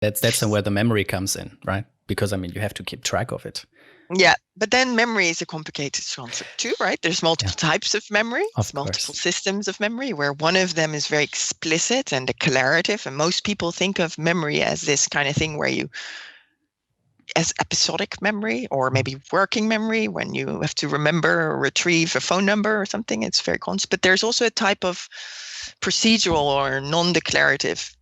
That's where the memory comes in, right? Because, I mean, you have to keep track of it. Yeah, but then memory is a complicated concept too, right? There's multiple types of memory, multiple systems of memory, where one of them is very explicit and declarative. And most people think of memory as this kind of thing where as episodic memory or maybe working memory, when you have to remember or retrieve a phone number or something. It's very constant. But there's also a type of procedural or non-declarative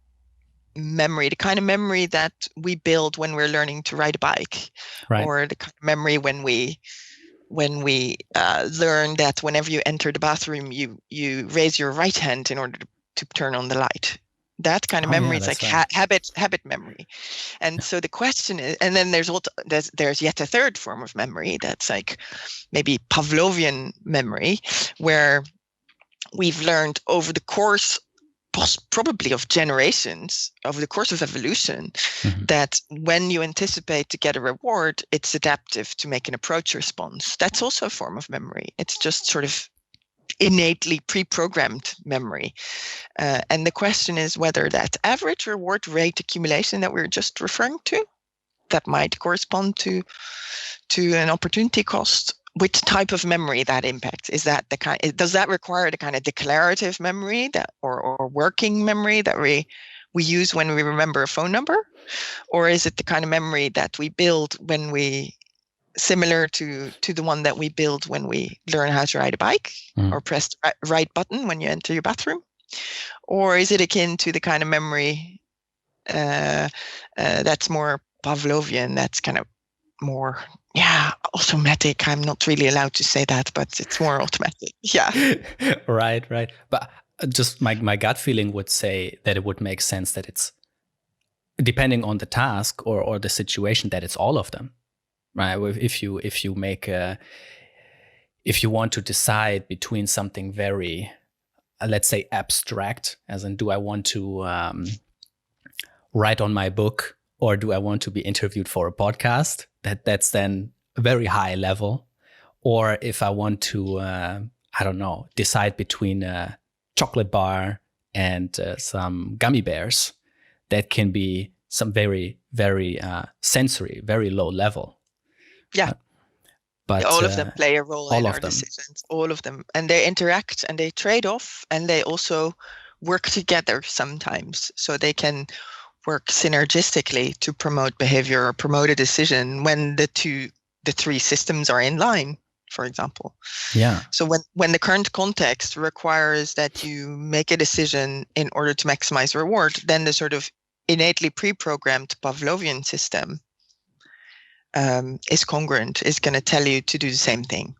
memory, the kind of memory that we build when we're learning to ride a bike, or the kind of memory when we learn that whenever you enter the bathroom, you raise your right hand in order to turn on the light. That kind of memory is like habit memory. And so the question is, and then there's yet a third form of memory that's like maybe Pavlovian memory, where we've learned over the course probably of generations, over the course of evolution, that when you anticipate to get a reward, it's adaptive to make an approach response. That's also a form of memory. It's just sort of innately pre-programmed memory. And the question is whether that average reward rate accumulation that we were just referring to, that might correspond to an opportunity cost, which type of memory that impacts. Is that does that require the kind of declarative memory that or working memory that we use when we remember a phone number? Or is it the kind of memory that we build when similar to the one that we build when we learn how to ride a bike or press the right button when you enter your bathroom? Or is it akin to the kind of memory that's more Pavlovian, that's kind of more automatic? I'm not really allowed to say that, but it's more automatic. Yeah. Right. But just my gut feeling would say that it would make sense that it's, depending on the task or the situation, that it's all of them, right? If you want to decide between something very, let's say, abstract, as in, do I want to write on my book, or do I want to be interviewed for a podcast? That's then a very high level. Or if I want to, decide between a chocolate bar and some gummy bears, that can be some very, very sensory, very low level. Yeah. But all of them play a role in our decisions. All of them. And they interact and they trade off, and they also work together sometimes. So they can work synergistically to promote behavior or promote a decision when the three systems are in line, for example. Yeah. So when the current context requires that you make a decision in order to maximize reward, then the sort of innately pre-programmed Pavlovian system is congruent, is going to tell you to do the same thing.